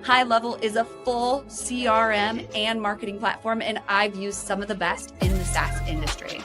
High Level is a full CRM and marketing platform, and I've used some of the best in the SaaS industry.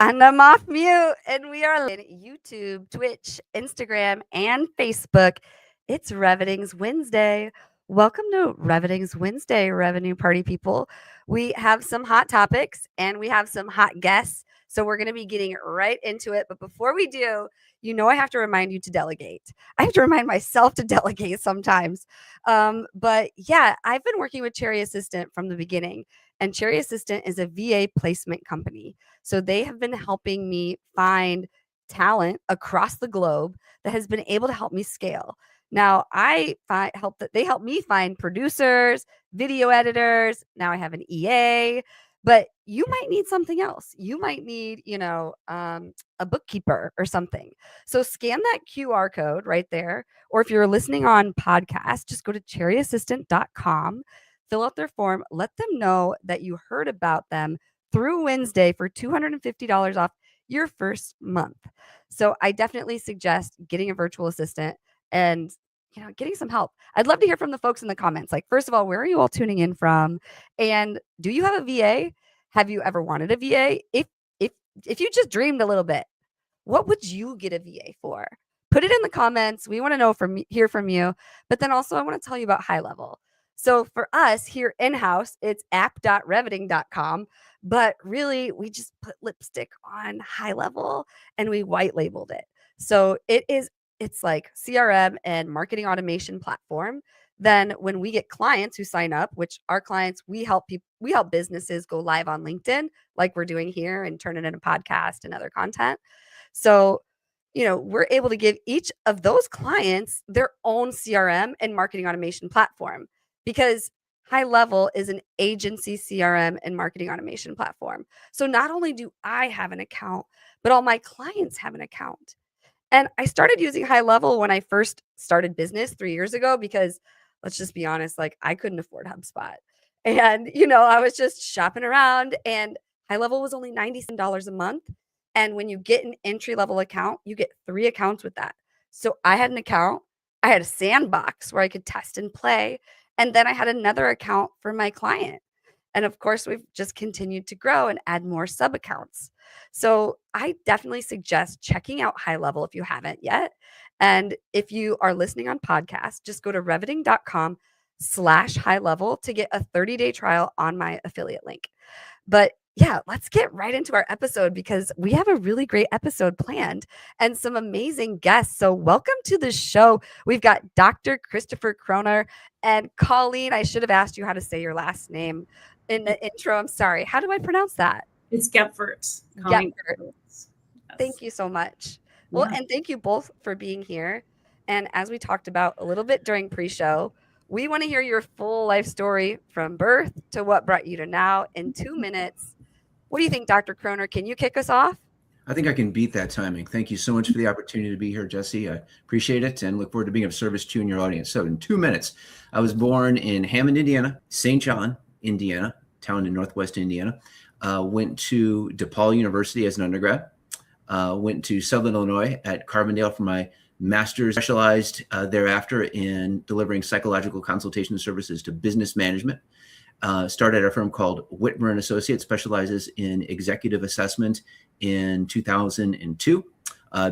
And I'm off mute, and we are on YouTube, Twitch, Instagram, and Facebook. It's Revening's Wednesday. Welcome to Revening's Wednesday, Revenue Party people. We have some hot topics and we have some hot guests. So we're going to be getting right into it. But before we do, I have to remind you to delegate. I have to remind myself to delegate sometimes. But yeah, I've been working with Cherry Assistant from the beginning. And Cherry Assistant is a VA placement company. So they have been helping me find talent across the globe that has been able to help me scale. Now they help me find producers, video editors. Now I have an EA, but you might need something else. You might need, a bookkeeper or something. So scan that QR code right there. Or if you're listening on podcast, just go to cherryassistant.com, fill out their form, let them know that you heard about them through WinsDay for $250 off your first month. So I definitely suggest getting a virtual assistant and getting some help. I'd love to hear from the folks in the comments. Like, first of all, where are you all tuning in from? And do you have a VA? Have you ever wanted a VA? If you just dreamed a little bit, what would you get a VA for? Put it in the comments. We want to hear from you. But then also I want to tell you about High Level. So for us here in-house, it's app.reveting.com. But really, we just put lipstick on High Level and we white labeled it. So it's like CRM and marketing automation platform. Then when we get clients who sign up, which our clients, we help businesses go live on LinkedIn, like we're doing here, and turn it into a podcast and other content. So, we're able to give each of those clients their own CRM and marketing automation platform, because High Level is an agency CRM and marketing automation platform. So not only do I have an account, but all my clients have an account. And I started using High Level when I first started business 3 years ago, because let's just be honest, like I couldn't afford HubSpot. And, I was just shopping around, and High Level was only $97 a month. And when you get an entry-level account, you get 3 accounts with that. So I had an account, I had a sandbox where I could test and play, and then I had another account for my client. And of course, we've just continued to grow and add more sub accounts. So I definitely suggest checking out High Level if you haven't yet. And if you are listening on podcast, just go to reveting.com/high level to get a 30-day trial on my affiliate link. But yeah, let's get right into our episode, because we have a really great episode planned and some amazing guests. So welcome to the show. We've got Dr. Christopher Croner and Colleen. I should have asked you how to say your last name in the intro. I'm sorry. How do I pronounce that? It's Gepfert. Yes. Thank you so much. Well, and thank you both for being here. And as we talked about a little bit during pre-show, we want to hear your full life story from birth to what brought you to now in 2 minutes. What do you think, Dr. Croner? Can you kick us off? I think I can beat that timing. Thank you so much for the opportunity to be here, Jessie. I appreciate it and look forward to being of service to you and your audience. So in 2 minutes, I was born in Hammond, Indiana, St. John, Indiana, town in Northwest Indiana. Went to DePaul University as an undergrad. Went to Southern Illinois at Carbondale for my master's, specialized thereafter in delivering psychological consultation services to business management. Started at a firm called Whitmer & Associates, specializes in executive assessment in 2002.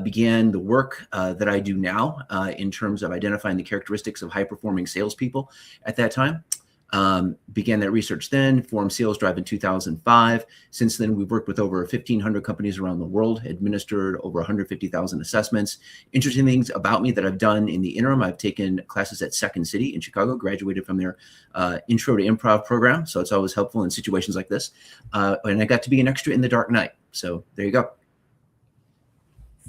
Began the work that I do now in terms of identifying the characteristics of high-performing salespeople at that time. Began that research then, formed SalesDrive in 2005. Since then, we've worked with over 1,500 companies around the world, administered over 150,000 assessments. Interesting things about me that I've done in the interim: I've taken classes at Second City in Chicago, graduated from their Intro to Improv program. So it's always helpful in situations like this. And I got to be an extra in The Dark Knight. So there you go.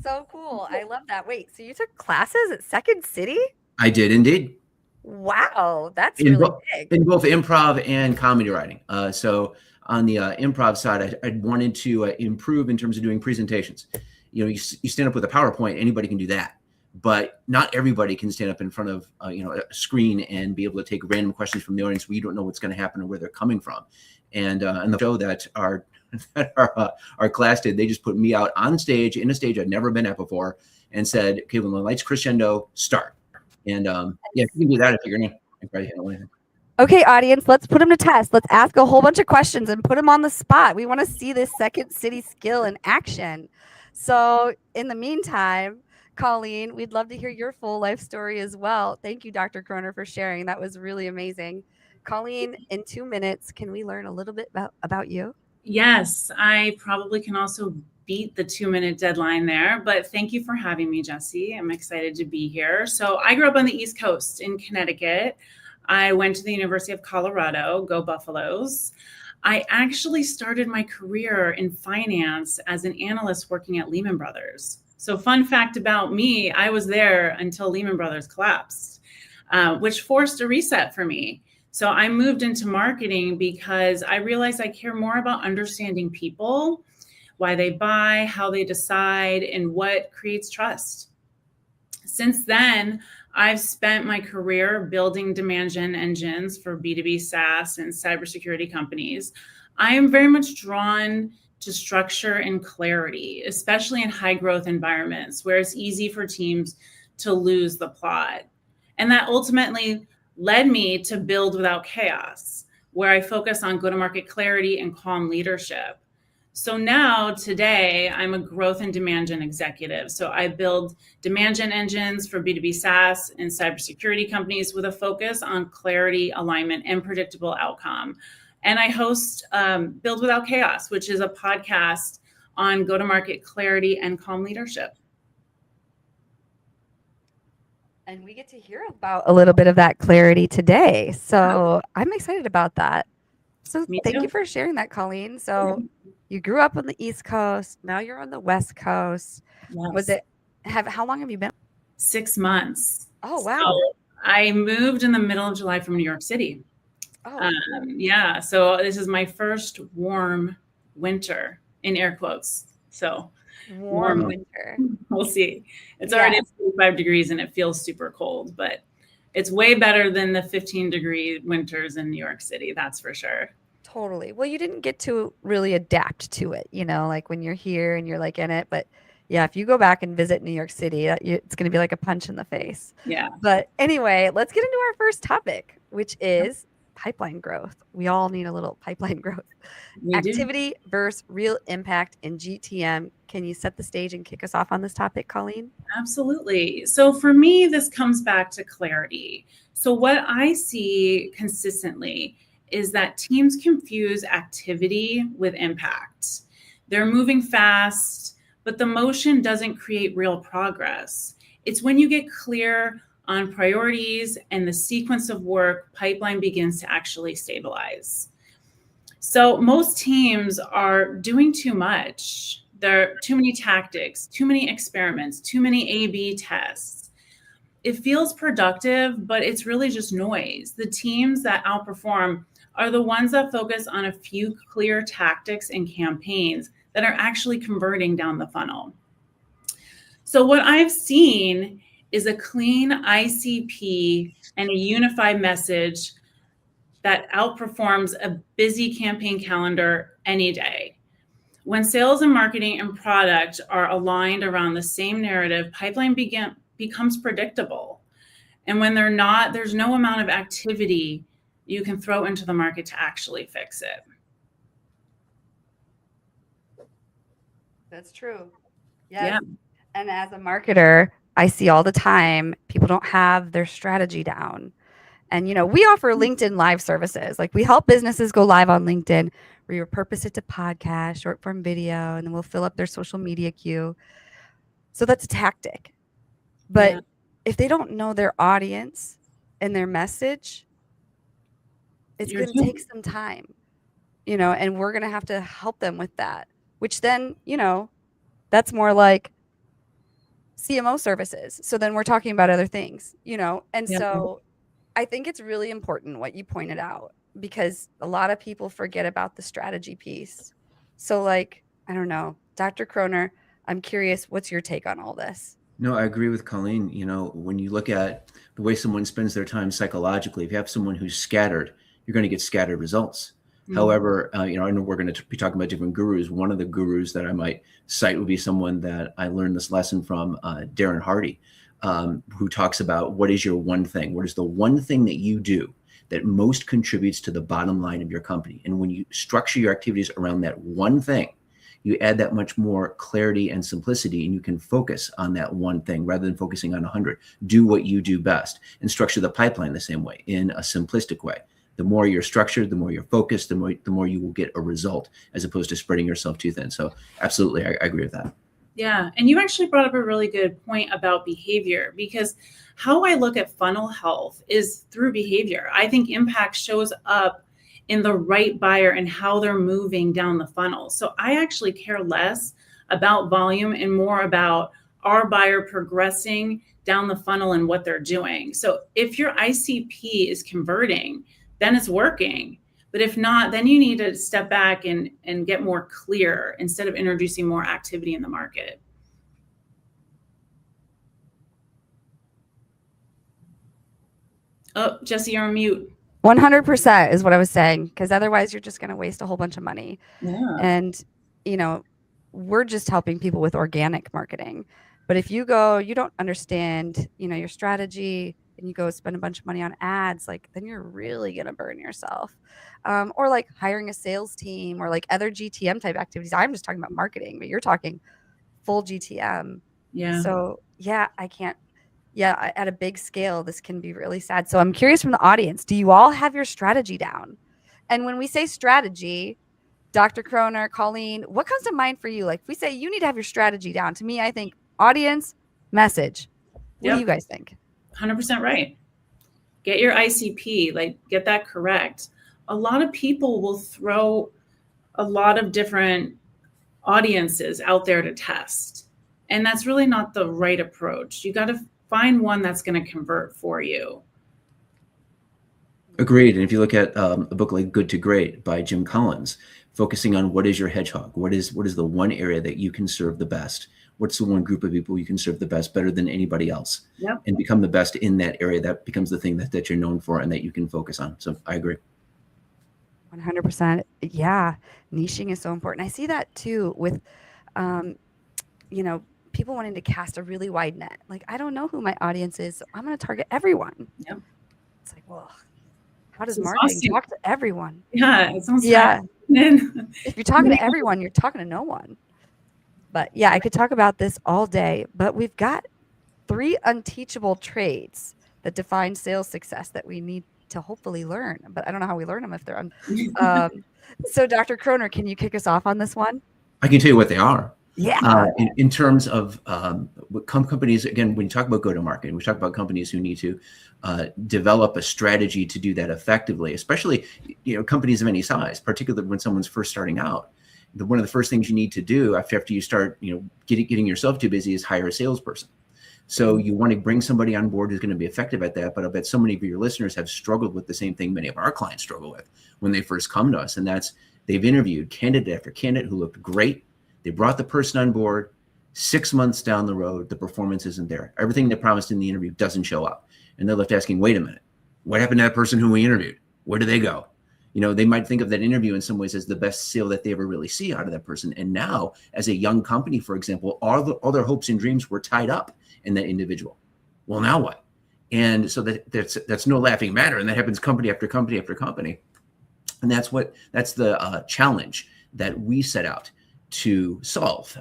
So cool. I love that. Wait, so you took classes at Second City? I did indeed. Wow, that's in, really bo- big. in both improv and comedy writing. So on the improv side, I wanted to improve in terms of doing presentations. You stand up with a PowerPoint, anybody can do that, but not everybody can stand up in front of a screen and be able to take random questions from the audience where you don't know what's going to happen or where they're coming from. And the show that our class did, they just put me out on stage in a stage I'd never been at before and said, okay, when the lights crescendo, start. And if you can do that, I figure, I probably handle anything. Okay, audience, let's put them to test. Let's ask a whole bunch of questions and put them on the spot. We want to see this Second City skill in action. So in the meantime, Colleen, we'd love to hear your full life story as well. Thank you, Dr. Croner, for sharing. That was really amazing. Colleen, in 2 minutes, can we learn a little bit about you? Yes, I probably can also beat the 2-minute deadline there, but thank you for having me, Jessie. I'm excited to be here. So I grew up on the East Coast in Connecticut. I went to the University of Colorado, go Buffaloes. I actually started my career in finance as an analyst working at Lehman Brothers. So fun fact about me, I was there until Lehman Brothers collapsed, which forced a reset for me. So I moved into marketing because I realized I care more about understanding people, why they buy, how they decide, and what creates trust. Since then, I've spent my career building demand gen engines for B2B SaaS and cybersecurity companies. I am very much drawn to structure and clarity, especially in high growth environments where it's easy for teams to lose the plot. And that ultimately led me to Build Without Chaos, where I focus on go-to-market clarity and calm leadership. So now, today, I'm a growth and demand gen executive. So I build demand gen engines for B2B SaaS and cybersecurity companies with a focus on clarity, alignment, and predictable outcome. And I host Build Without Chaos, which is a podcast on go-to-market clarity and calm leadership. And we get to hear about a little bit of that clarity today. So I'm excited about that. So thank you for sharing that, Colleen. So you grew up on the East Coast. Now you're on the West Coast. Yes. How long have you been? 6 months. Oh, wow. So I moved in the middle of July from New York City. Oh, yeah. So this is my first warm winter, in air quotes. So warm winter. We'll see. It's already 45 degrees and it feels super cold, but it's way better than the 15-degree winters in New York City. That's for sure. Totally. Well, you didn't get to really adapt to it, like when you're here and you're like in it. But yeah, if you go back and visit New York City, it's going to be like a punch in the face. Yeah. But anyway, let's get into our first topic, which is pipeline growth. We all need a little pipeline growth. Activity versus real impact in GTM. Can you set the stage and kick us off on this topic, Colleen? Absolutely. So for me, this comes back to clarity. So what I see consistently is that teams confuse activity with impact. They're moving fast, but the motion doesn't create real progress. It's when you get clear on priorities and the sequence of work, pipeline begins to actually stabilize. So most teams are doing too much. There are too many tactics, too many experiments, too many A/B tests. It feels productive, but it's really just noise. The teams that outperform are the ones that focus on a few clear tactics and campaigns that are actually converting down the funnel. So what I've seen is a clean ICP and a unified message that outperforms a busy campaign calendar any day. When sales and marketing and product are aligned around the same narrative, pipeline becomes predictable. And when they're not, there's no amount of activity you can throw into the market to actually fix it. That's true. Yes. Yeah. And as a marketer, I see all the time people don't have their strategy down. And, we offer LinkedIn live services. Like we help businesses go live on LinkedIn. We repurpose it to podcast, short form video, and then we'll fill up their social media queue. So that's a tactic. But if they don't know their audience and their message, it's going to take some time, and we're going to have to help them with that, which then, that's more like CMO services. So then we're talking about other things, And Yeah. so I think it's really important what you pointed out, because a lot of people forget about the strategy piece. So I don't know, Dr. Croner, I'm curious, what's your take on all this? No, I agree with Colleen. When you look at the way someone spends their time psychologically, if you have someone who's scattered, you're going to get scattered results. Mm-hmm. However, I know we're going to be talking about different gurus. One of the gurus that I might cite would be someone that I learned this lesson from, Darren Hardy, who talks about what is your one thing? What is the one thing that you do that most contributes to the bottom line of your company? And when you structure your activities around that one thing, you add that much more clarity and simplicity, and you can focus on that one thing rather than focusing on 100. Do what you do best, and structure the pipeline the same way, in a simplistic way. The more you're structured, the more you're focused, the more you will get a result, as opposed to spreading yourself too thin. So absolutely, I agree with that. Yeah. And you actually brought up a really good point about behavior, because how I look at funnel health is through behavior. I think impact shows up in the right buyer and how they're moving down the funnel. So I actually care less about volume and more about our buyer progressing down the funnel and what they're doing. So if your ICP is converting, then it's working. But if not, then you need to step back and get more clear instead of introducing more activity in the market. Oh, Jessie, you're on mute. 100% is what I was saying, because otherwise you're just going to waste a whole bunch of money. Yeah. And, we're just helping people with organic marketing. But if you don't understand, your strategy, and you go spend a bunch of money on ads, then you're really going to burn yourself. Or hiring a sales team, or other GTM type activities. I'm just talking about marketing, but you're talking full GTM. Yeah. So I can't. Yeah, at a big scale, this can be really sad. So I'm curious from the audience, do you all have your strategy down? And when we say strategy, Dr. Croner, Colleen, what comes to mind for you? If we say you need to have your strategy down, to me, I think audience, message. What do you guys think? 100% right. Get your ICP, get that correct. A lot of people will throw a lot of different audiences out there to test. And that's really not the right approach. You got to find one that's going to convert for you. Agreed. And if you look at a book like Good to Great by Jim Collins, focusing on what is your hedgehog, what is the one area that you can serve the best, what's the one group of people you can serve the best, better than anybody else, and become the best in that area. That becomes the thing that you're known for and that you can focus on. So I agree. 100%. Yeah. Niching is so important. I see that too with, people wanting to cast a really wide net. I don't know who my audience is, so I'm going to target everyone. Yep. It's well, how does marketing talk to everyone? Yeah. It sounds If you're talking to everyone, you're talking to no one. But I could talk about this all day, but we've got 3 unteachable traits that define sales success that we need to hopefully learn, but I don't know how we learn them if they're so Dr. Croner, can you kick us off on this one? I can tell you what they are. Yeah. In terms of companies, again, when you talk about go-to-market, we talk about companies who need to develop a strategy to do that effectively, especially companies of any size, particularly when someone's first starting out. One of the first things you need to do after you start, getting yourself too busy is hire a salesperson. So you want to bring somebody on board who's going to be effective at that. But I bet so many of your listeners have struggled with the same thing many of our clients struggle with when they first come to us, and that's they've interviewed candidate after candidate who looked great. They brought the person on board. 6 months down the road, the performance isn't there. Everything they promised in the interview doesn't show up. And they're left asking, wait a minute, what happened to that person who we interviewed? Where did they go? They might think of that interview in some ways as the best sale that they ever really see out of that person. And now, as a young company, for example, all their hopes and dreams were tied up in that individual. Well, now what? And so that's no laughing matter. And that happens company after company after company. And that's the challenge that we set out to solve.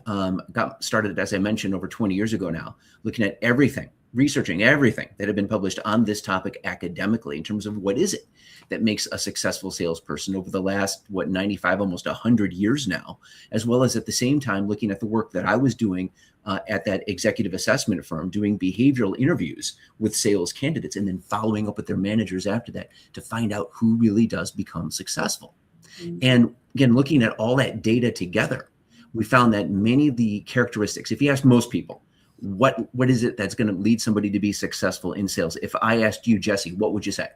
Got started, as I mentioned, over 20 years ago now, looking at everything, researching everything that had been published on this topic academically in terms of what is it that makes a successful salesperson over the last, 95, almost 100 years now, as well as at the same time looking at the work that I was doing at that executive assessment firm, doing behavioral interviews with sales candidates and then following up with their managers after that to find out who really does become successful. Mm-hmm. And again, looking at all that data together, we found that many of the characteristics, if you ask most people, what is it that's going to lead somebody to be successful in sales? If I asked you, Jessie, what would you say?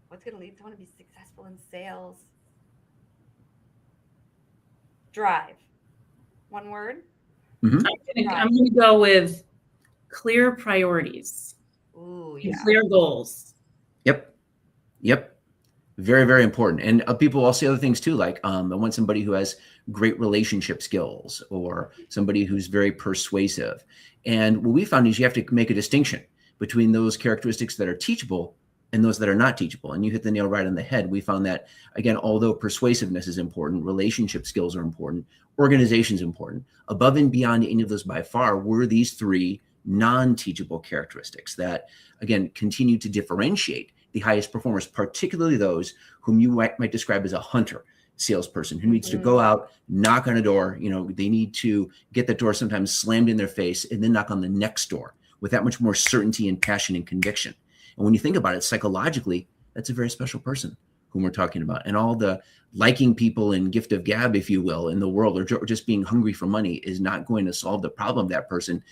What's going to lead someone to be successful in sales? Drive. One word? Mm-hmm. I'm going to go with clear priorities. Ooh, And yeah. clear goals. Yep. Very, very important. And people all say other things too, like I want somebody who has great relationship skills or somebody who's very persuasive. And what we found is you have to make a distinction between those characteristics that are teachable and those that are not teachable. And you hit the nail right on the head. We found that, again, although persuasiveness is important, relationship skills are important, organization is important, above and beyond any of those by far were these three non-teachable characteristics that, again, continue to differentiate the highest performers, particularly those whom you might describe as a hunter salesperson who needs to go out, knock on a door. They need to get that door sometimes slammed in their face and then knock on the next door with that much more certainty and passion and conviction. And when you think about it psychologically, that's a very special person whom we're talking about. And all the liking people and gift of gab, if you will, in the world, or just being hungry for money is not going to solve the problem of that person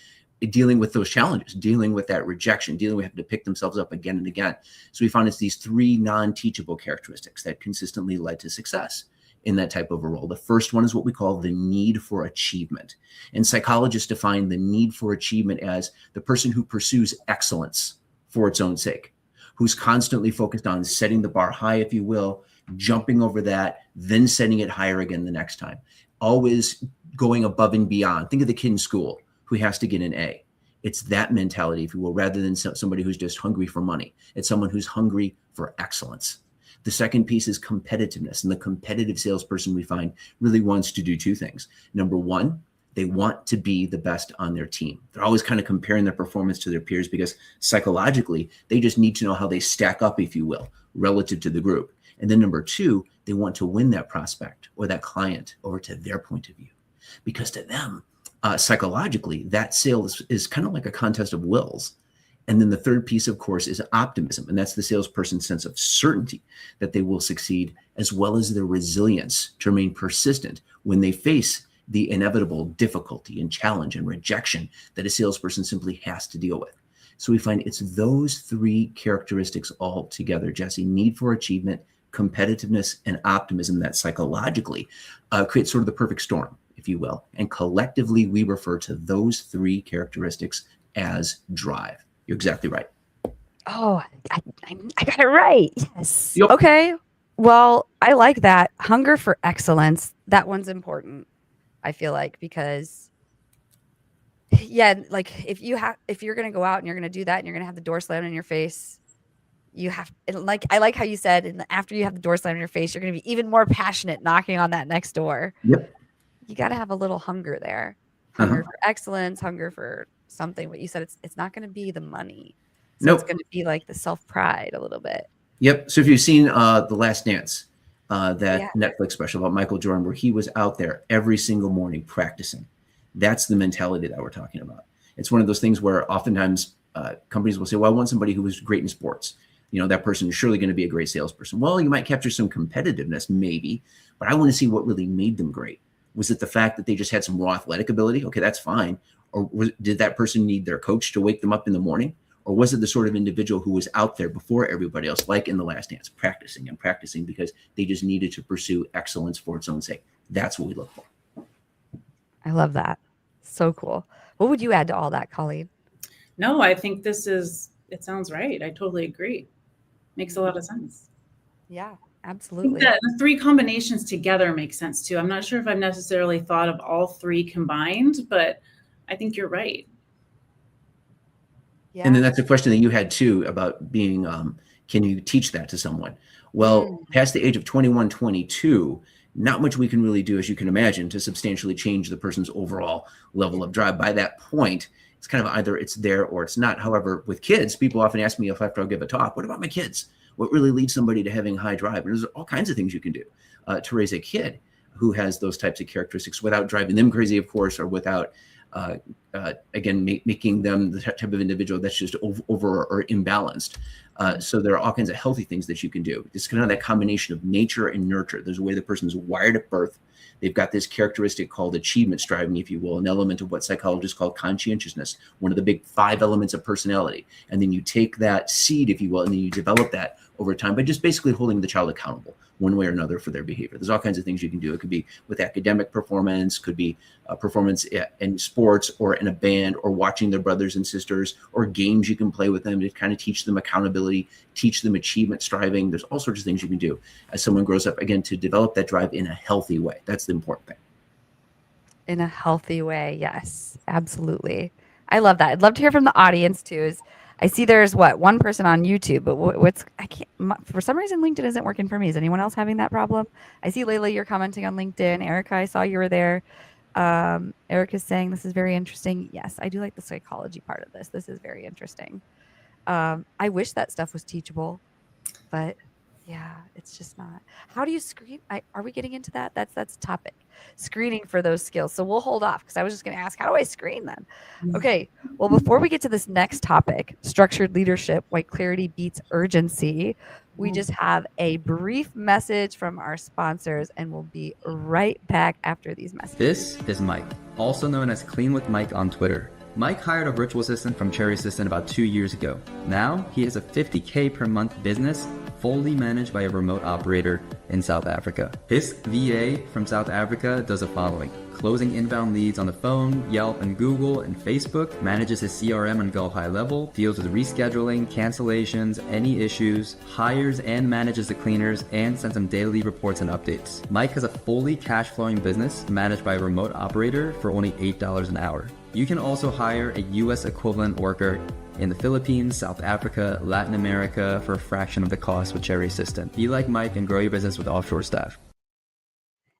dealing with those challenges, dealing with that rejection, dealing with having to pick themselves up again and again. So we found it's these three non-teachable characteristics that consistently led to success in that type of a role. The first one is what we call the need for achievement. And psychologists define the need for achievement as the person who pursues excellence for its own sake, who's constantly focused on setting the bar high, if you will, jumping over that, then setting it higher again the next time, always going above and beyond. Think of the kid in school who has to get an A. It's that mentality, if you will, rather than somebody who's just hungry for money. It's someone who's hungry for excellence. The second piece is competitiveness. And the competitive salesperson we find really wants to do two things. Number one, they want to be the best on their team. They're always kind of comparing their performance to their peers because psychologically, they just need to know how they stack up, if you will, relative to the group. And then number two, they want to win that prospect or that client over to their point of view. Because to them, psychologically, that sale is kind of like a contest of wills. And then the third piece, of course, is optimism. And that's the salesperson's sense of certainty that they will succeed, as well as their resilience to remain persistent when they face the inevitable difficulty and challenge and rejection that a salesperson simply has to deal with. So we find it's those three characteristics all together, Jessie: need for achievement, competitiveness, and optimism that psychologically create sort of the perfect storm, if you will. And collectively, we refer to those three characteristics as drive. You're exactly right. Oh, I got it right. Yes. Yep. Okay. Well, I like that. Hunger for excellence. That one's important, I feel like, because like if you're going to go out and you're going to do that and you're going to have the door slammed in your face, I like how you said, and after you have the door slammed in your face, you're going to be even more passionate knocking on that next door. Yep. You got to have a little hunger there. Hunger for excellence, hunger for something. But you said it's not going to be the money. So it's going to be like the self-pride a little bit. Yep. So if you've seen The Last Dance, that Netflix special about Michael Jordan, where he was out there every single morning practicing, that's the mentality that we're talking about. It's one of those things where oftentimes companies will say, well, I want somebody who was great in sports. That person is surely going to be a great salesperson. Well, you might capture some competitiveness, maybe, but I want to see what really made them great. Was it the fact that they just had some raw athletic ability? Okay, that's fine. Or did that person need their coach to wake them up in the morning? Or was it the sort of individual who was out there before everybody else, like in The Last Dance, practicing and practicing because they just needed to pursue excellence for its own sake? That's what we look for. I love that. So cool. What would you add to all that, Colleen? No, I think it sounds right. I totally agree. Makes a lot of sense. Yeah, I absolutely. think that the three combinations together make sense too. I'm not sure if I've necessarily thought of all three combined, but I think you're right. Yeah. And then that's a question that you had too about being, can you teach that to someone? Well, past the age of 21, 22, not much we can really do, as you can imagine, to substantially change the person's overall level of drive. By that point, it's kind of either it's there or it's not. However, with kids, people often ask me if after I give a talk, what about my kids? What really leads somebody to having high drive? And there's all kinds of things you can do to raise a kid who has those types of characteristics without driving them crazy, of course, or without again, making them the type of individual that's just over or imbalanced. So there are all kinds of healthy things that you can do. It's kind of that combination of nature and nurture. There's a way the person's wired at birth. They've got this characteristic called achievement striving, if you will, an element of what psychologists call conscientiousness, one of the big 5 elements of personality. And then you take that seed, if you will, and then you develop that over time by just basically holding the child accountable one way or another for their behavior. There's all kinds of things you can do. It could be with academic performance, could be performance in sports or in a band, or watching their brothers and sisters, or games you can play with them to kind of teach them accountability, teach them achievement striving. There's all sorts of things you can do as someone grows up, again, to develop that drive in a healthy way. That's the important thing. In a healthy way. Yes, absolutely. I love that. I'd love to hear from the audience too. I see there's one person on YouTube, but for some reason, LinkedIn isn't working for me. Is anyone else having that problem? I see Layla, you're commenting on LinkedIn. Erica, I saw you were there. Erica's saying this is very interesting. Yes, I do like the psychology part of this. This is very interesting. I wish that stuff was teachable, but yeah, it's just not. How do you screen? Are we getting into that? That's a topic. Screening for those skills. So we'll hold off because I was just going to ask, how do I screen them? Okay. Well, before we get to this next topic, structured leadership, why clarity beats urgency, we just have a brief message from our sponsors, and we'll be right back after these messages. This is Mike, also known as Clean with Mike on Twitter. Mike hired a virtual assistant from Cherry Assistant about 2 years ago. Now he has a $50K per month business, fully managed by a remote operator in South Africa. His VA from South Africa does the following: closing inbound leads on the phone, Yelp and Google and Facebook, manages his CRM on Go High Level, deals with rescheduling, cancellations, any issues, hires and manages the cleaners, and sends them daily reports and updates. Mike has a fully cash flowing business managed by a remote operator for only $8 an hour. You can also hire a US equivalent worker in the Philippines, South Africa, Latin America for a fraction of the cost with Cherry Assistant. Be like Mike and grow your business with offshore staff.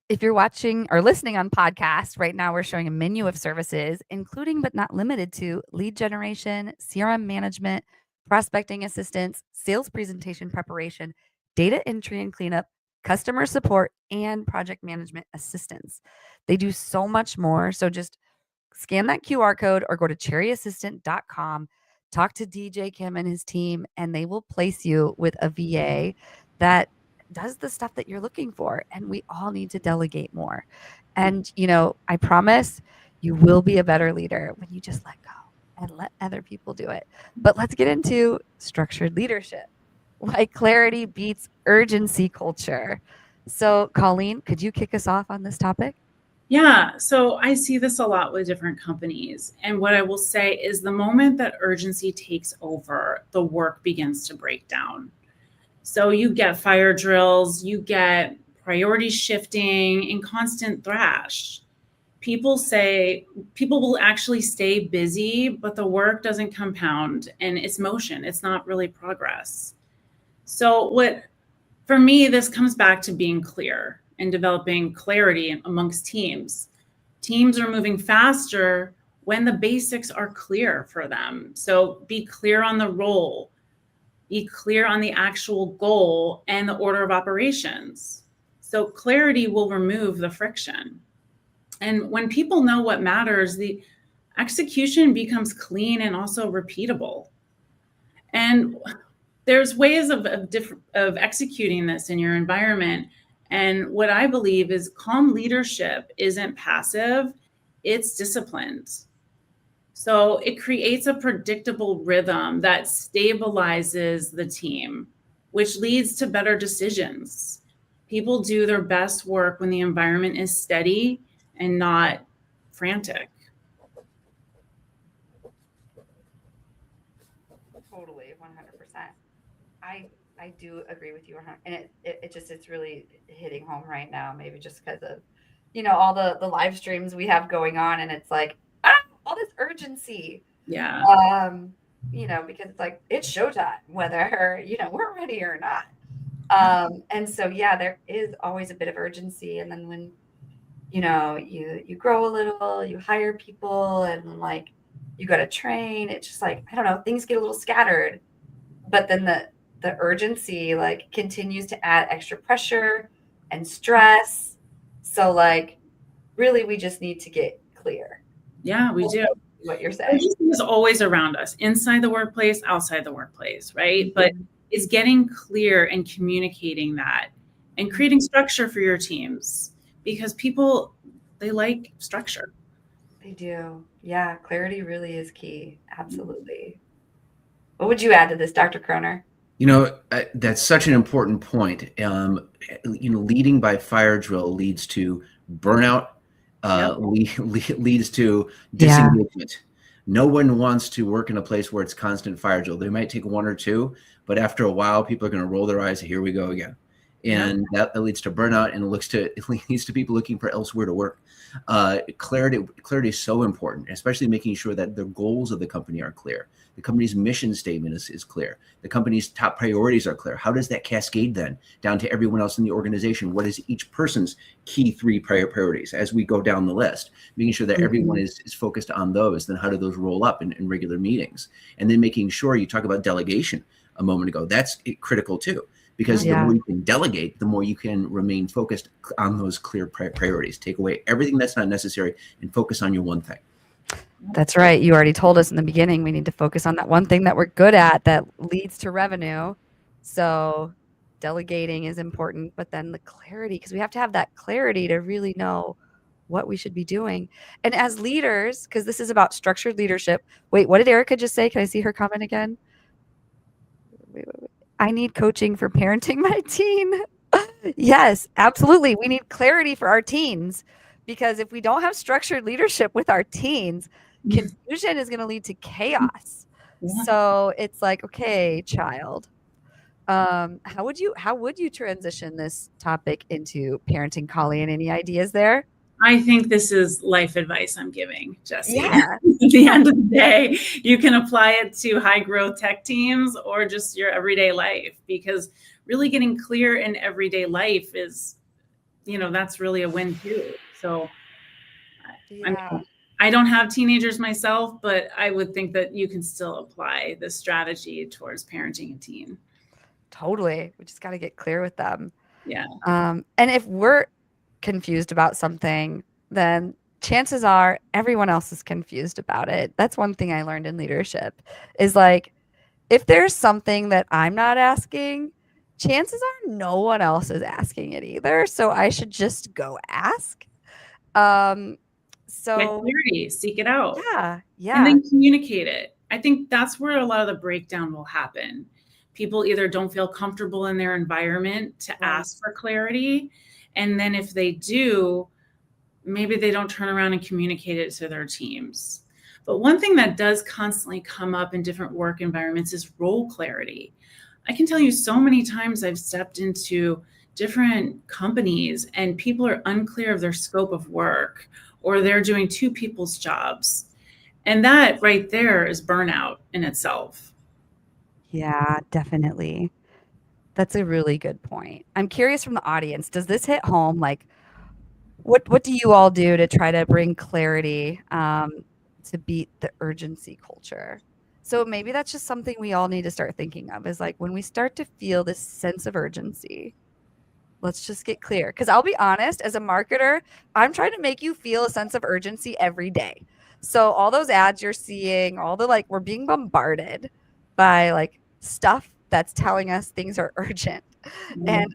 If you're watching or listening on podcasts, right now we're showing a menu of services, including but not limited to lead generation, CRM management, prospecting assistance, sales presentation preparation, data entry and cleanup, customer support, and project management assistance. They do so much more. So just scan that QR code or go to cherryassistant.com, talk to DJ Kim and his team, and they will place you with a VA that does the stuff that you're looking for. And we all need to delegate more. And, I promise you will be a better leader when you just let go and let other people do it. But let's get into structured leadership. Why clarity beats urgency culture. So, Colleen, could you kick us off on this topic? Yeah, so I see this a lot with different companies. And what I will say is the moment that urgency takes over, the work begins to break down. So you get fire drills, you get priority shifting and constant thrash. People will actually stay busy, but the work doesn't compound and it's motion. It's not really progress. So for me, this comes back to being clear and developing clarity amongst teams. Teams are moving faster when the basics are clear for them. So be clear on the role, be clear on the actual goal and the order of operations. So clarity will remove the friction. And when people know what matters, the execution becomes clean and also repeatable. And there's ways of executing this in your environment. And what I believe is calm leadership isn't passive, it's disciplined. So it creates a predictable rhythm that stabilizes the team, which leads to better decisions. People do their best work when the environment is steady and not frantic. Totally, 100%. I do agree with you, and it's really hitting home right now. Maybe just because of all the live streams we have going on, and it's like all this urgency. Yeah. Because it's like it's showtime, whether we're ready or not. And so there is always a bit of urgency, and then when you grow a little, you hire people, and like you got to train. It's just like I don't know, things get a little scattered, but then the urgency continues to add extra pressure and stress. So really we just need to get clear. Yeah, we do. What you're saying. Urgency is always around us, inside the workplace, outside the workplace, right? But it's getting clear and communicating that and creating structure for your teams, because people, they like structure. They do. Yeah, clarity really is key. Absolutely. What would you add to this, Dr. Croner? That's such an important point. Leading by fire drill leads to burnout, leads to disengagement. No one wants to work in a place where it's constant fire drill. They might take one or two, but after a while, people are going to roll their eyes. Here we go again. And that leads to burnout, and it leads to people looking for elsewhere to work. Clarity is so important, especially making sure that the goals of the company are clear. The company's mission statement is clear. The company's top priorities are clear. How does that cascade then down to everyone else in the organization? What is each person's key 3 priorities as we go down the list? Making sure that everyone is focused on those. Then how do those roll up in regular meetings? And then making sure, you talk about delegation a moment ago. That's critical too. Because the more you can delegate, the more you can remain focused on those clear priorities. Take away everything that's not necessary and focus on your one thing. That's right. You already told us in the beginning we need to focus on that one thing that we're good at that leads to revenue. So delegating is important, but then the clarity, because we have to have that clarity to really know what we should be doing. And as leaders, because this is about structured leadership. Wait, what did Erica just say? Can I see her comment again? Wait. I need coaching for parenting my teen. Yes, absolutely. We need clarity for our teens, because if we don't have structured leadership with our teens, confusion is going to lead to chaos. So it's like, okay, child, how would you transition this topic into parenting, Colleen? Any ideas there? I think this is life advice I'm giving, Jessie. Yeah. At the end of the day, you can apply it to high growth tech teams or just your everyday life, because really getting clear in everyday life is, that's really a win too. So I don't have teenagers myself, but I would think that you can still apply this strategy towards parenting a teen. Totally. We just got to get clear with them. Yeah. And if we're confused about something, then chances are everyone else is confused about it. That's one thing I learned in leadership, is like, if there's something that I'm not asking, chances are no one else is asking it either. So I should just go ask. Get clarity, seek it out. Yeah. And then communicate it. I think that's where a lot of the breakdown will happen. People either don't feel comfortable in their environment to ask for clarity. And then if they do, maybe they don't turn around and communicate it to their teams. But one thing that does constantly come up in different work environments is role clarity. I can tell you so many times I've stepped into different companies and people are unclear of their scope of work, or they're doing 2 people's jobs. And that right there is burnout in itself. Yeah, definitely. That's a really good point. I'm curious from the audience, does this hit home? Like, what do you all do to try to bring clarity to beat the urgency culture? So maybe that's just something we all need to start thinking of, is like, when we start to feel this sense of urgency, let's just get clear. Because I'll be honest, as a marketer, I'm trying to make you feel a sense of urgency every day. So all those ads you're seeing, all the we're being bombarded by stuff that's telling us things are urgent. And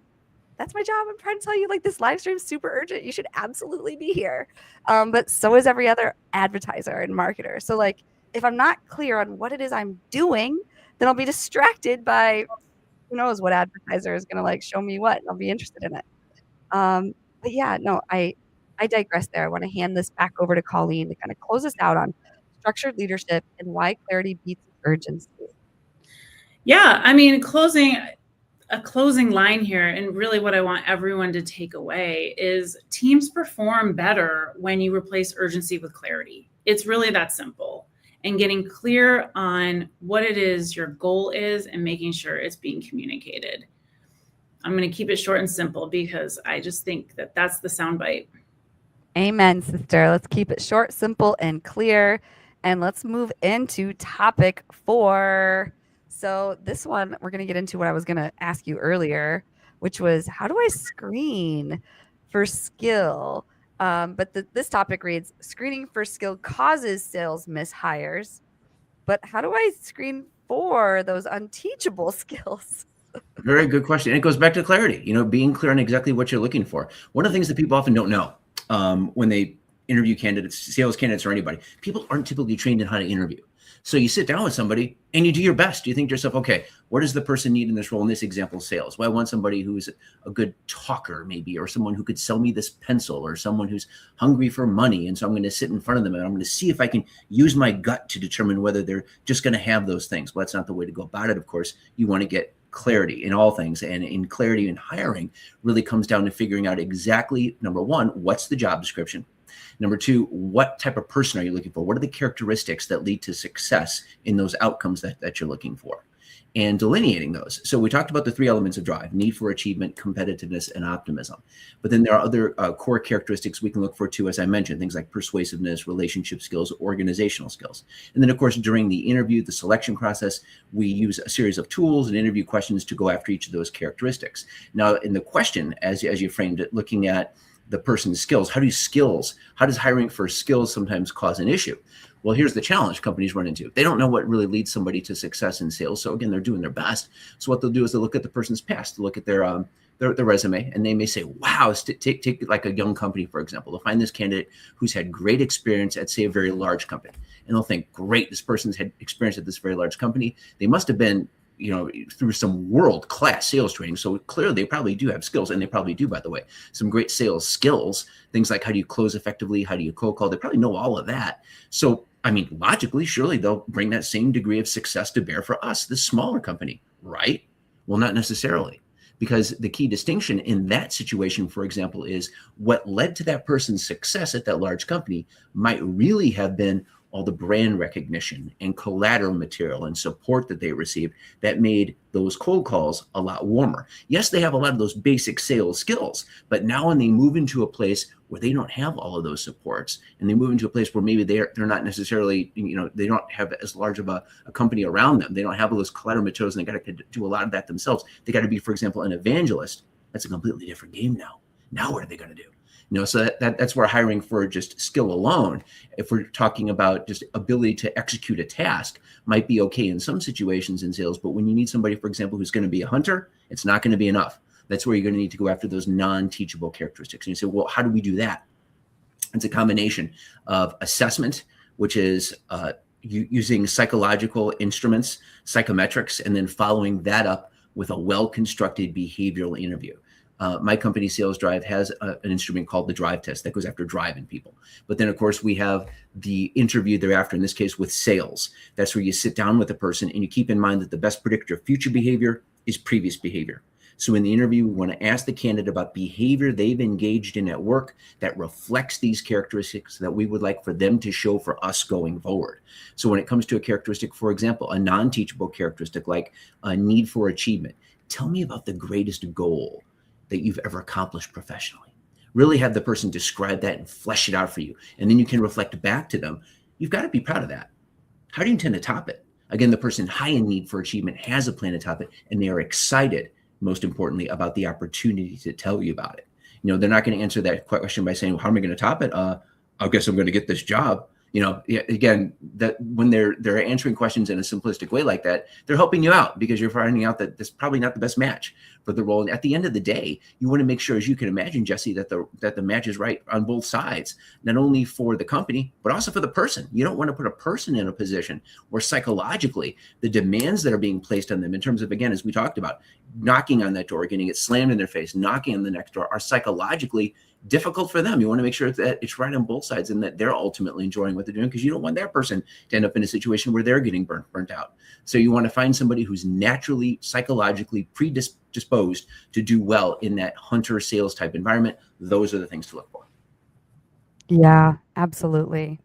that's my job. I'm trying to tell you, this live stream is super urgent. You should absolutely be here. But so is every other advertiser and marketer. So if I'm not clear on what it is I'm doing, then I'll be distracted by who knows what advertiser is going to show me what, and I'll be interested in it. But yeah, no, I digress there. I want to hand this back over to Colleen to kind of close us out on structured leadership and why clarity beats urgency. Yeah, I mean, a closing line here, and really what I want everyone to take away is teams perform better when you replace urgency with clarity. It's really that simple. And getting clear on what it is your goal is and making sure it's being communicated. I'm going to keep it short and simple because I just think that that's the soundbite. Amen, sister. Let's keep it short, simple, and clear. And let's move into topic 4. So this one, we're going to get into what I was going to ask you earlier, which was, how do I screen for skill? But this topic reads, screening for skill causes sales mishires, but how do I screen for those unteachable skills? Very good question. And it goes back to clarity, being clear on exactly what you're looking for. One of the things that people often don't know when they interview candidates, sales candidates or anybody, people aren't typically trained in how to interview. So you sit down with somebody and you do your best. You think to yourself, okay, what does the person need in this role? In this example, sales. Well, I want somebody who's a good talker maybe, or someone who could sell me this pencil, or someone who's hungry for money. And so I'm going to sit in front of them and I'm going to see if I can use my gut to determine whether they're just going to have those things. Well, that's not the way to go about it. Of course, you want to get clarity in all things, and in clarity in hiring really comes down to figuring out exactly, number one, what's the job description? Number two, what type of person are you looking for? What are the characteristics that lead to success in those outcomes that you're looking for? And delineating those. So we talked about the three elements of drive: need for achievement, competitiveness, and optimism. But then there are other core characteristics we can look for too, as I mentioned, things like persuasiveness, relationship skills, organizational skills. And then, of course, during the interview, the selection process, we use a series of tools and interview questions to go after each of those characteristics. Now, in the question, as you framed it, looking at the person's skills, how does hiring for skills sometimes cause an issue? Well, here's the challenge companies run into. They don't know what really leads somebody to success in sales. So again, they're doing their best. So what they'll do is they'll look at the person's past, they'll look at their resume, and they may say, wow, take like a young company, for example. They'll find this candidate who's had great experience at, say, a very large company. And they'll think, great, this person's had experience at this very large company. They must have been through some world-class sales training. So clearly they probably do have skills, and they probably do, by the way, some great sales skills, things like how do you close effectively? How do you cold call? They probably know all of that. So, logically, surely they'll bring that same degree of success to bear for us, this smaller company, right? Well, not necessarily, because the key distinction in that situation, for example, is what led to that person's success at that large company might really have been all the brand recognition and collateral material and support that they received that made those cold calls a lot warmer. Yes, they have a lot of those basic sales skills, but now when they move into a place where they don't have all of those supports, and they move into a place where maybe they're not necessarily, they don't have as large of a company around them. They don't have all those collateral materials, and they got to do a lot of that themselves. They got to be, for example, an evangelist. That's a completely different game now. Now what are they going to do? So that's where hiring for just skill alone, if we're talking about just ability to execute a task, might be okay in some situations in sales. But when you need somebody, for example, who's going to be a hunter, it's not going to be enough. That's where you're going to need to go after those non-teachable characteristics. And you say, well, how do we do that? It's a combination of assessment, which is using psychological instruments, psychometrics, and then following that up with a well-constructed behavioral interview. My company, SalesDrive, has an instrument called the DriveTest that goes after driving people. But then, of course, we have the interview thereafter, in this case with sales. That's where you sit down with a person and you keep in mind that the best predictor of future behavior is previous behavior. So in the interview, we want to ask the candidate about behavior they've engaged in at work that reflects these characteristics that we would like for them to show for us going forward. So when it comes to a characteristic, for example, a non-teachable characteristic like a need for achievement, tell me about the greatest goal that you've ever accomplished professionally. Really have the person describe that and flesh it out for you. And then you can reflect back to them. You've got to be proud of that. How do you intend to top it? Again, the person high in need for achievement has a plan to top it, and they are excited, most importantly, about the opportunity to tell you about it. They're not going to answer that question by saying, well, how am I going to top it? I guess I'm going to get this job. Again, that when they're answering questions in a simplistic way like that, they're helping you out because you're finding out that this is probably not the best match for the role. And at the end of the day, you want to make sure, as you can imagine, Jesse, that the match is right on both sides, not only for the company, but also for the person. You don't want to put a person in a position where psychologically the demands that are being placed on them in terms of, again, as we talked about, knocking on that door, getting it slammed in their face, knocking on the next door, are psychologically difficult for them. You want to make sure that it's right on both sides and that they're ultimately enjoying what they're doing, because you don't want that person to end up in a situation where they're getting burnt out. So you want to find somebody who's naturally, psychologically predisposed to do well in that hunter sales type environment. Those are the things to look for. Yeah, absolutely.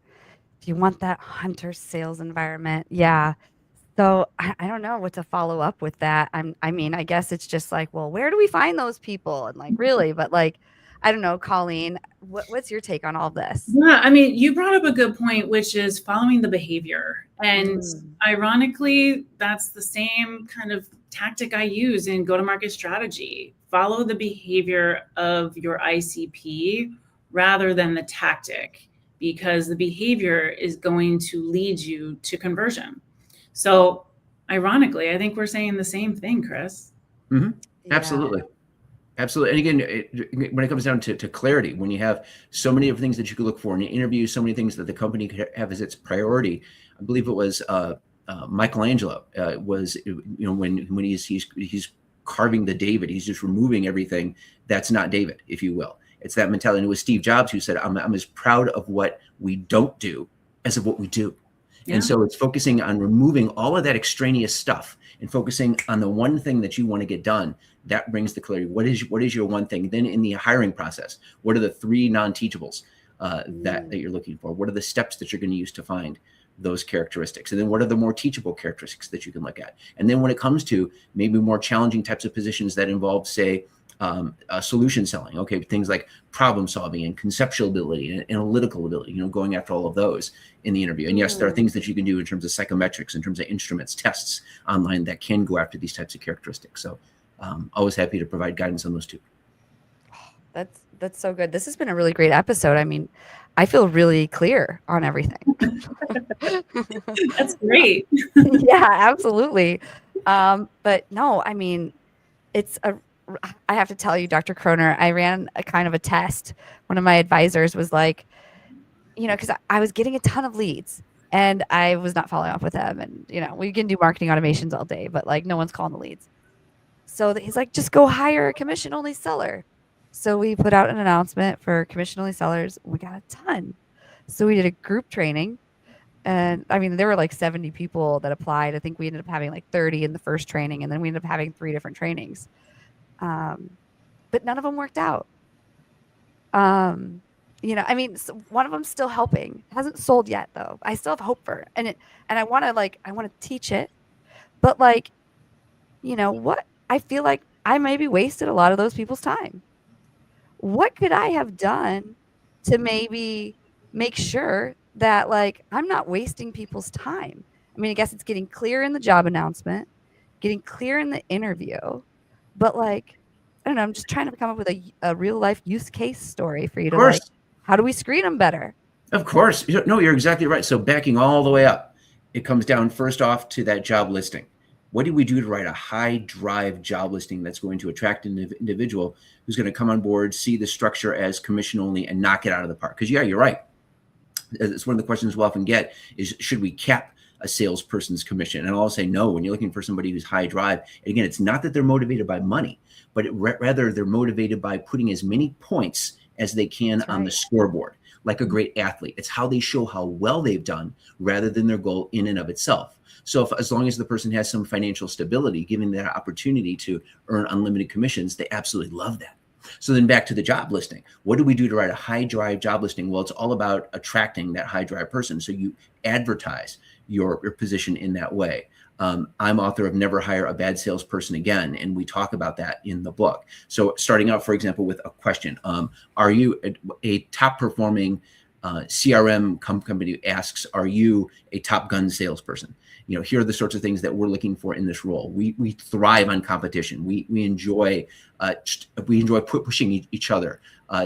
If you want that hunter sales environment, yeah. So I don't know what to follow up with that. I guess it's just like, well, where do we find those people? And like, really, but like, I don't know, Colleen, what's your take on all this? Yeah, you brought up a good point, which is following the behavior. And ironically, that's the same kind of tactic I use in go-to-market strategy. Follow the behavior of your ICP rather than the tactic, because the behavior is going to lead you to conversion. So ironically, I think we're saying the same thing, Chris. Mm-hmm. Yeah. Absolutely. Absolutely. And again, when it comes down to clarity, when you have so many of things that you could look for in an interview, so many things that the company could have as its priority, I believe it was Michelangelo was, when he's carving the David, he's just removing everything that's not David, if you will. It's that mentality. And it was Steve Jobs who said, I'm as proud of what we don't do as of what we do. Yeah. And so it's focusing on removing all of that extraneous stuff and focusing on the one thing that you want to get done. That brings the clarity. What is your one thing? Then in the hiring process, what are the 3 non-teachables that you're looking for? What are the steps that you're going to use to find those characteristics? And then what are the more teachable characteristics that you can look at? And then when it comes to maybe more challenging types of positions that involve, say, solution selling, okay, things like problem solving and conceptual ability and analytical ability, going after all of those in the interview. And yes, there are things that you can do in terms of psychometrics, in terms of instruments, tests online that can go after these types of characteristics. So always happy to provide guidance on those too. That's so good. This has been a really great episode. I mean, I feel really clear on everything. That's great. Yeah, absolutely. But no, I mean, I have to tell you, Dr. Croner, I ran a kind of a test. One of my advisors was like, because I was getting a ton of leads and I was not following up with them. And, we can do marketing automations all day, but like no one's calling the leads. So he's like, just go hire a commission only seller. So we put out an announcement for commission only sellers. We got a ton. So we did a group training. And I mean, there were like 70 people that applied. I think we ended up having like 30 in the first training. And then we ended up having 3 different trainings. But none of them worked out. I mean, one of them's still helping. Hasn't sold yet though. I still have hope for it. And I want to teach it, but like, what I feel like I maybe wasted a lot of those people's time. What could I have done to maybe make sure that like, I'm not wasting people's time? I mean, I guess it's getting clear in the job announcement, getting clear in the interview, but like, I don't know, I'm just trying to come up with a real life use case story for you to like, how do we screen them better? Of course. No, you're exactly right. So backing all the way up, it comes down first off to that job listing. What do we do to write a high drive job listing that's going to attract an individual who's going to come on board, see the structure as commission only and knock it out of the park? Because yeah, you're right. It's one of the questions we'll often get is, should we cap a salesperson's commission? And I'll say no. When you're looking for somebody who's high drive, again, it's not that they're motivated by money, but rather they're motivated by putting as many points as they can on the scoreboard, like a great athlete. It's how they show how well they've done rather than their goal in and of itself. So as long as the person has some financial stability, giving that opportunity to earn unlimited commissions, they absolutely love that. So then back to the job listing. What do we do to write a high drive job listing? Well, it's all about attracting that high drive person. So you advertise your position in that way. I'm author of Never Hire a Bad Salesperson Again, and we talk about that in the book. So starting out, for example, with a question, are you a top performing CRM company asks, are you a Top Gun salesperson? Here are the sorts of things that we're looking for in this role. We thrive on competition. We enjoy pushing each other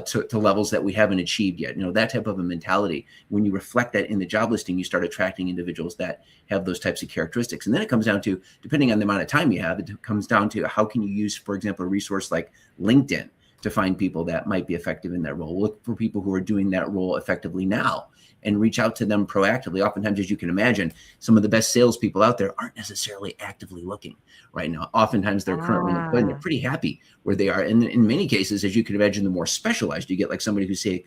to levels that we haven't achieved yet. That type of a mentality. When you reflect that in the job listing, you start attracting individuals that have those types of characteristics. And then it comes down to, depending on the amount of time you have, it comes down to how can you use, for example, a resource like LinkedIn to find people that might be effective in that role. Look for people who are doing that role effectively now and reach out to them proactively. Oftentimes, as you can imagine, some of the best salespeople out there aren't necessarily actively looking right now. Oftentimes, they're currently employed and they're pretty happy where they are. And in many cases, as you can imagine, the more specialized you get, like somebody who's, say,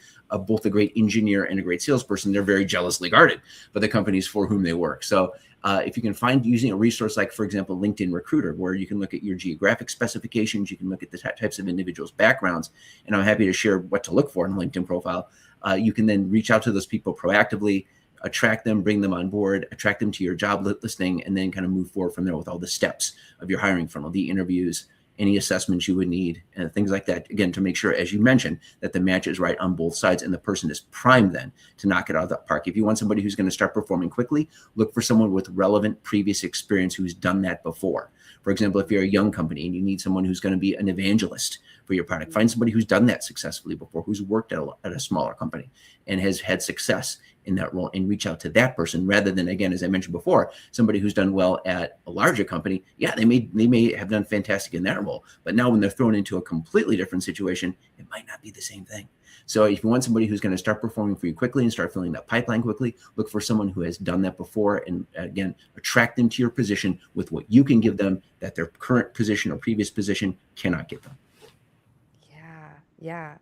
both a great engineer and a great salesperson, they're very jealously guarded by the companies for whom they work. So if you can find using a resource like, for example, LinkedIn Recruiter, where you can look at your geographic specifications, you can look at the types of individuals' backgrounds, and I'm happy to share what to look for in a LinkedIn profile. You can then reach out to those people proactively, attract them, bring them on board, attract them to your job listing, and then kind of move forward from there with all the steps of your hiring funnel, the interviews, any assessments you would need, and things like that. Again, to make sure, as you mentioned, that the match is right on both sides and the person is primed then to knock it out of the park. If you want somebody who's going to start performing quickly, look for someone with relevant previous experience who's done that before. For example, if you're a young company and you need someone who's going to be an evangelist for your product. Find somebody who's done that successfully before, who's worked at a smaller company and has had success in that role, and reach out to that person rather than, again, as I mentioned before, somebody who's done well at a larger company. Yeah, they may have done fantastic in that role, but now when they're thrown into a completely different situation, it might not be the same thing. So if you want somebody who's going to start performing for you quickly and start filling that pipeline quickly, look for someone who has done that before, and again, attract them to your position with what you can give them that their current position or previous position cannot give them. Yeah.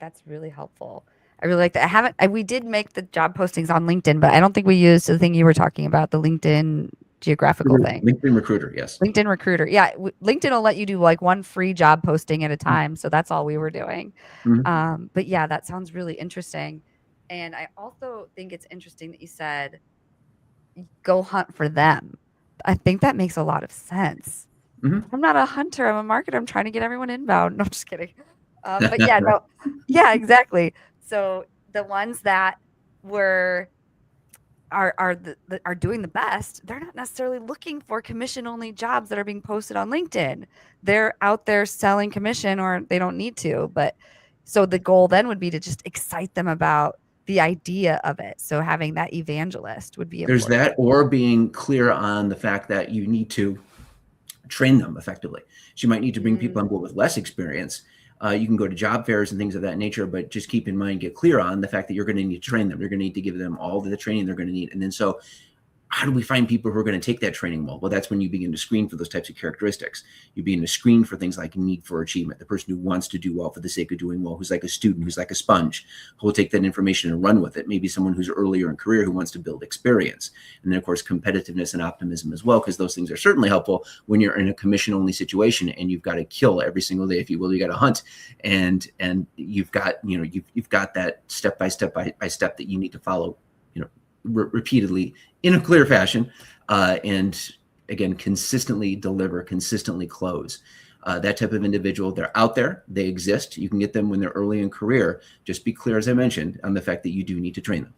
That's really helpful. I really like that. We did make the job postings on LinkedIn, but I don't think we used the thing you were talking about, the LinkedIn geographical thing. LinkedIn Recruiter, yes. LinkedIn Recruiter. Yeah. LinkedIn will let you do like one free job posting at a time. So that's all we were doing. But yeah, that sounds really interesting. And I also think it's interesting that you said, go hunt for them. I think that makes a lot of sense. I'm not a hunter. I'm a marketer. I'm trying to get everyone inbound. No, I'm just kidding. But yeah, no, yeah, exactly. So the ones that are doing the best, they're not necessarily looking for commission only jobs that are being posted on LinkedIn. They're out there selling commission, or they don't need to. But so the goal then would be to just excite them about the idea of it. So having that evangelist would be important. There's that, or being clear on the fact that you need to train them effectively. So you might need to bring people on board with less experience. You can go to job fairs and things of that nature, but just keep in mind, get clear on the fact that you're going to need to train them. You're going to need to give them all the training they're going to need. And then so how do we find people who are going to take that training well? Well, that's when you begin to screen for those types of characteristics. You begin to screen for things like need for achievement, the person who wants to do well for the sake of doing well, who's like a student, who's like a sponge, who will take that information and run with it. Maybe someone who's earlier in career who wants to build experience. And then, of course, competitiveness and optimism as well, because those things are certainly helpful when you're in a commission-only situation and you've got to kill every single day, if you will. You got to hunt, and you've got you've got that step by step that you need to follow, repeatedly in a clear fashion, and again, consistently deliver, consistently close. That type of individual, they're out there, they exist. You can get them when they're early in career. Just be clear, as I mentioned, on the fact that you do need to train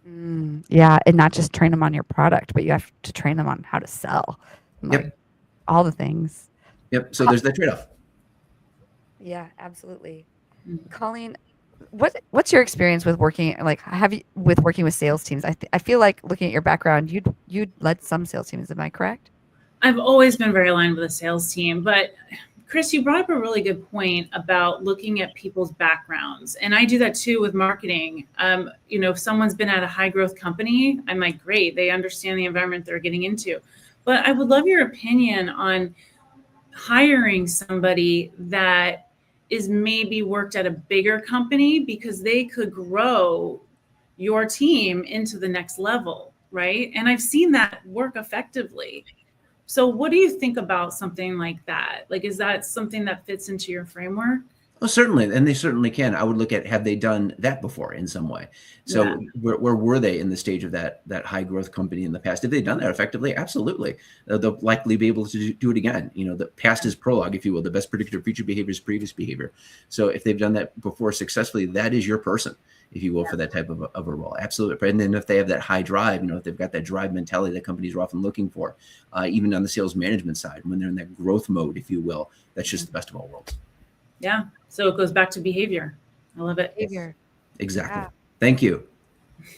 them. Yeah, and not just train them on your product, but you have to train them on how to sell. Like, all the things. Yep. So there's that trade-off. Yeah, absolutely. Colleen, what's your experience with working with sales teams? I feel like, looking at your background, you'd led some sales teams. Am I correct? I've always been very aligned with a sales team, but Chris, you brought up a really good point about looking at people's backgrounds. And I do that too with marketing. If someone's been at a high growth company, I'm like, great, they understand the environment they're getting into. But I would love your opinion on hiring somebody that is maybe worked at a bigger company, because they could grow your team into the next level, right? And I've seen that work effectively. So what do you think about something like that? Like, is that something that fits into your framework? Well, certainly, and they certainly can. I would look at, have they done that before in some way? So where were they in the stage of that high growth company in the past? Have they done that effectively? Absolutely. They'll likely be able to do it again. The past is prologue, if you will. The best predictor of future behavior is previous behavior. So if they've done that before successfully, that is your person, if you will, for that type of a role. Absolutely. And then if they have that high drive, if they've got that drive mentality that companies are often looking for, even on the sales management side, when they're in that growth mode, if you will, that's just the best of all worlds. Yeah. So it goes back to behavior. I love it. Behavior. Exactly. Yeah. Thank you.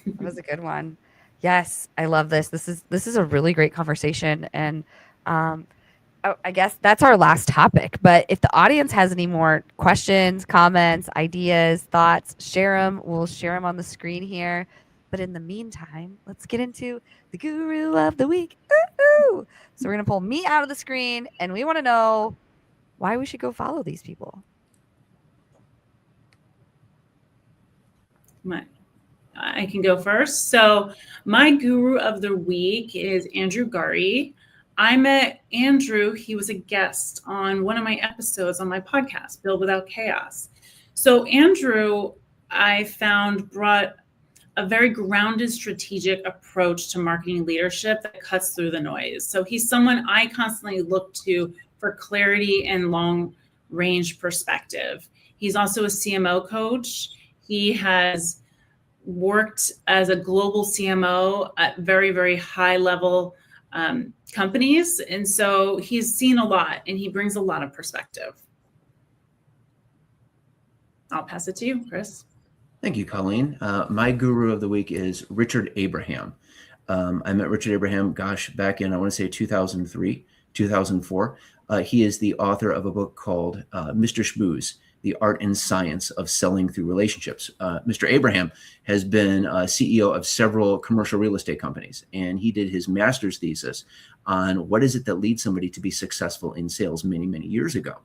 That was a good one. Yes, I love this. This is a really great conversation. And I guess that's our last topic. But if the audience has any more questions, comments, ideas, thoughts, share them. We'll share them on the screen here. But in the meantime, let's get into the Guru of the Week. Ooh. So we're going to pull me out of the screen, and we want to know why we should go follow these people. I can go first. So my guru of the week is Andrew Gari. I met Andrew. He was a guest on one of my episodes on my podcast, Build Without Chaos. So Andrew, I found, brought a very grounded strategic approach to marketing leadership that cuts through the noise. So he's someone I constantly look to for clarity and long range perspective. He's also a CMO coach. He has worked as a global CMO at very, very high level companies. And so he's seen a lot, and he brings a lot of perspective. I'll pass it to you, Chris. Thank you, Colleen. My guru of the week is Richard Abraham. I met Richard Abraham, back in, I want to say 2003, 2004. He is the author of a book called Mr. Schmooze, The Art and Science of Selling Through Relationships. Mr. Abraham has been CEO of several commercial real estate companies, and he did his master's thesis on what is it that leads somebody to be successful in sales many, many years ago.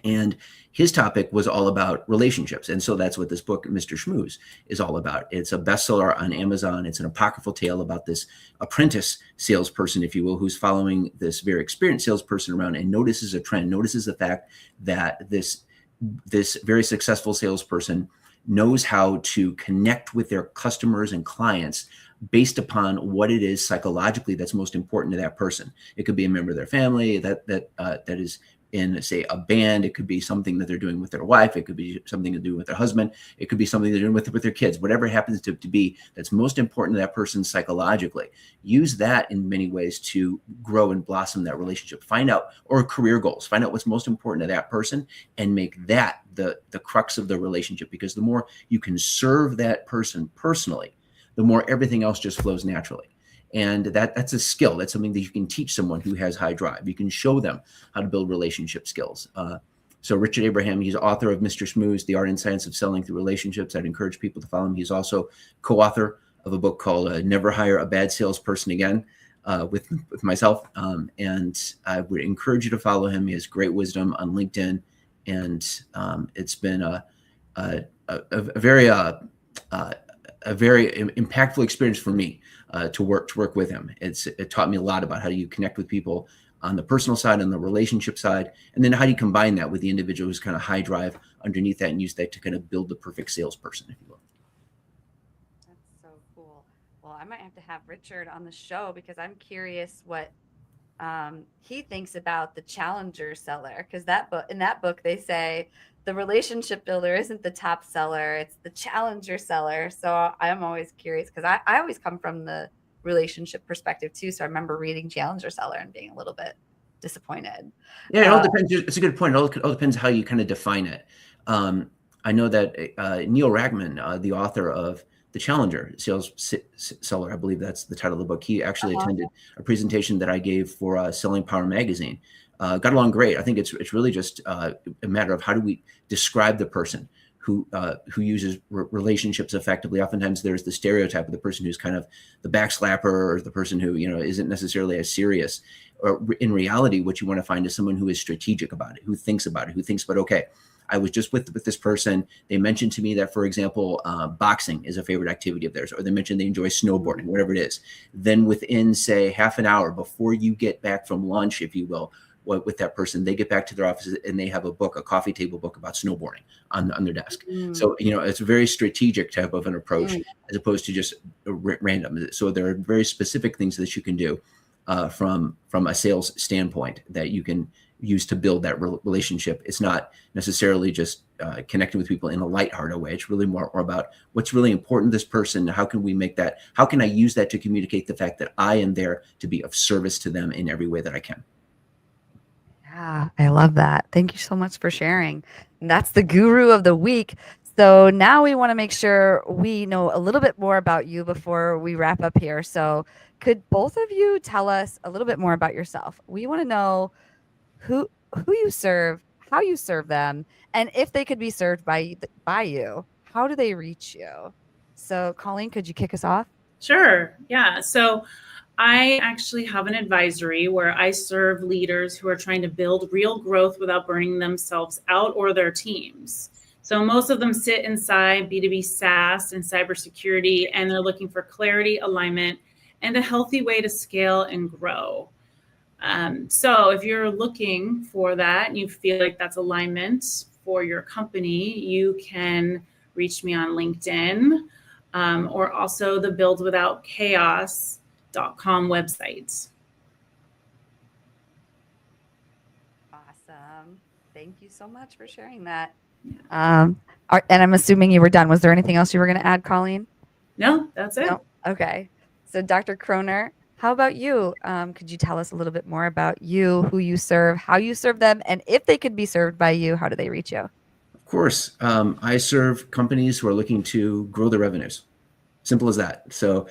And his topic was all about relationships. And so that's what this book, Mr. Schmooze, is all about. It's a bestseller on Amazon. It's an apocryphal tale about this apprentice salesperson, if you will, who's following this very experienced salesperson around and notices a trend, notices the fact that this very successful salesperson knows how to connect with their customers and clients based upon what it is psychologically that's most important to that person. It could be a member of their family that is in, say, a band. It could be something that they're doing with their wife. It could be something to do with their husband. It could be something they're doing with their kids. Whatever it happens to be that's most important to that person psychologically. Use that in many ways to grow and blossom that relationship. Find out, or career goals. Find out what's most important to that person and make that the crux of the relationship. Because the more you can serve that person personally, the more everything else just flows naturally. And that's a skill. That's something that you can teach someone who has high drive. You can show them how to build relationship skills. So Richard Abraham, he's author of Mr. Schmooze, The Art and Science of Selling Through Relationships. I'd encourage people to follow him. He's also co-author of a book called Never Hire a Bad Salesperson Again with myself. And I would encourage you to follow him. He has great wisdom on LinkedIn. And it's been a very impactful experience for me. To work with him. It taught me a lot about how do you connect with people on the personal side, on the relationship side, and then how do you combine that with the individual who's kind of high drive underneath that and use that to kind of build the perfect salesperson, if you will. That's so cool. Well, I might have to have Richard on the show because I'm curious what he thinks about the challenger seller. Because in that book they say the relationship builder isn't the top seller, it's the challenger seller. So I'm always curious because I always come from the relationship perspective too. So I remember reading challenger seller and being a little bit disappointed. Yeah, it all depends. It's a good point. It all depends how you kind of define it. I know that Neil Ragman, the author of The Challenger Sales Seller, I believe that's the title of the book. He actually attended a presentation that I gave for Selling Power Magazine. Got along great. I think it's really just a matter of how do we describe the person who uses relationships effectively. Oftentimes there's the stereotype of the person who's kind of the backslapper or the person who, isn't necessarily as serious. Or in reality, what you want to find is someone who is strategic about it, who thinks about it, who thinks about, okay, I was just with this person. They mentioned to me that, for example, boxing is a favorite activity of theirs, or they mentioned they enjoy snowboarding, whatever it is. Then within, say, half an hour before you get back from lunch, if you will, with that person, they get back to their offices and they have a coffee table book about snowboarding on their desk. So, it's a very strategic type of an approach as opposed to just random. So there are very specific things that you can do from a sales standpoint that you can use to build that relationship. It's not necessarily just connecting with people in a lighthearted way. It's really more about what's really important to this person. How can we make that? How can I use that to communicate the fact that I am there to be of service to them in every way that I can? Yeah, I love that. Thank you so much for sharing. And that's the guru of the week. So now we want to make sure we know a little bit more about you before we wrap up here. So could both of you tell us a little bit more about yourself? We want to know who you serve, how you serve them, and if they could be served by you, how do they reach you? So Colleen, could you kick us off? Sure. Yeah. So I actually have an advisory where I serve leaders who are trying to build real growth without burning themselves out or their teams. So most of them sit inside B2B SaaS and cybersecurity, and they're looking for clarity, alignment, and a healthy way to scale and grow. So if you're looking for that and you feel like that's alignment for your company, you can reach me on LinkedIn or also the buildwithoutchaos.com website. Awesome. Thank you so much for sharing that. And I'm assuming you were done. Was there anything else you were going to add, Colleen? No, that's it. No? Okay. So Dr. Croner, how about you? Could you tell us a little bit more about you, who you serve, how you serve them, and if they could be served by you, how do they reach you? Of course. I serve companies who are looking to grow their revenues. Simple as that. So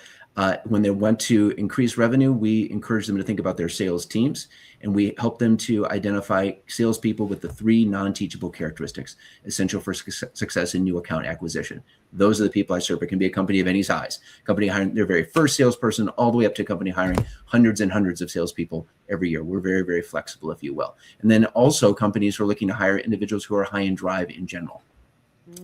when they want to increase revenue, we encourage them to think about their sales teams, and we help them to identify salespeople with the 3 non-teachable characteristics essential for success in new account acquisition. Those are the people I serve. It can be a company of any size. Company hiring their very first salesperson, all the way up to company hiring hundreds and hundreds of salespeople every year. We're very, very flexible, if you will. And then also companies who are looking to hire individuals who are high in drive in general.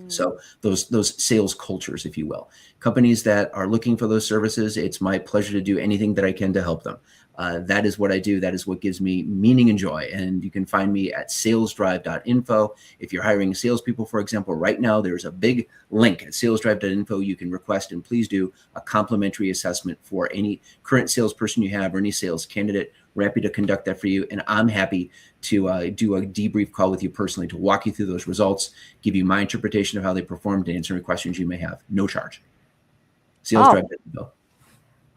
So those sales cultures, if you will, companies that are looking for those services, it's my pleasure to do anything that I can to help them. That is what I do. That is what gives me meaning and joy. And you can find me at SalesDrive.info. If you're hiring salespeople, for example, right now, there's a big link at SalesDrive.info. You can request, and please do, a complimentary assessment for any current salesperson you have or any sales candidate. We're happy to conduct that for you. And I'm happy to do a debrief call with you personally to walk you through those results, give you my interpretation of how they performed, and answer any questions you may have. No charge. SalesDrive.info.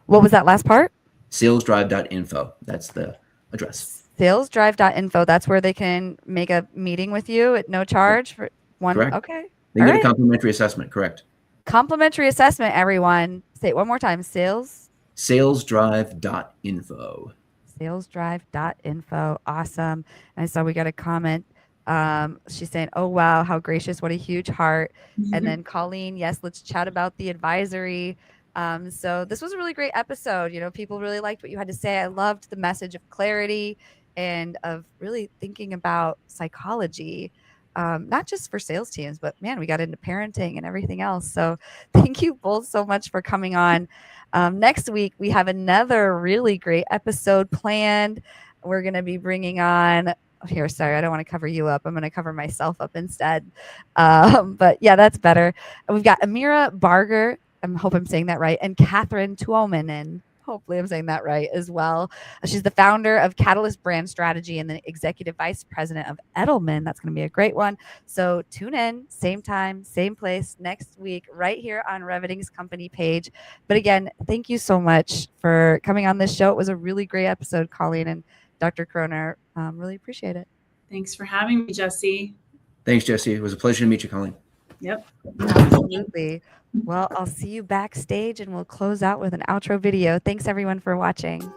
What was that last part? SalesDrive.info. That's the address. SalesDrive.info. That's where they can make a meeting with you at no charge for one. Correct. Okay. They get a complimentary assessment. Correct. Complimentary assessment, everyone. Say it one more time. SalesDrive.info. SalesDrive.info. Awesome. And I saw we got a comment. She's saying, "Oh, wow, how gracious. What a huge heart." And then Colleen, yes, let's chat about the advisory. So this was a really great episode. You know, people really liked what you had to say. I loved the message of clarity and of really thinking about psychology, not just for sales teams, but man, we got into parenting and everything else. So thank you both so much for coming on. Next week, we have another really great episode planned. We're going to be bringing on here. Sorry, I don't want to cover you up. I'm going to cover myself up instead. But yeah, that's better. We've got Amira Barger. I hope I'm saying that right. And Catherine Tuominen. Hopefully I'm saying that right as well. She's the founder of Catalyst Brand Strategy and the executive vice president of Edelman. That's going to be a great one. So tune in, same time, same place next week, right here on Revening's company page. But again, thank you so much for coming on this show. It was a really great episode, Colleen and Dr. Croner. Really appreciate it. Thanks for having me, Jessie. Thanks, Jessie. It was a pleasure to meet you, Colleen. Yep. Absolutely. Well, I'll see you backstage and we'll close out with an outro video. Thanks everyone for watching.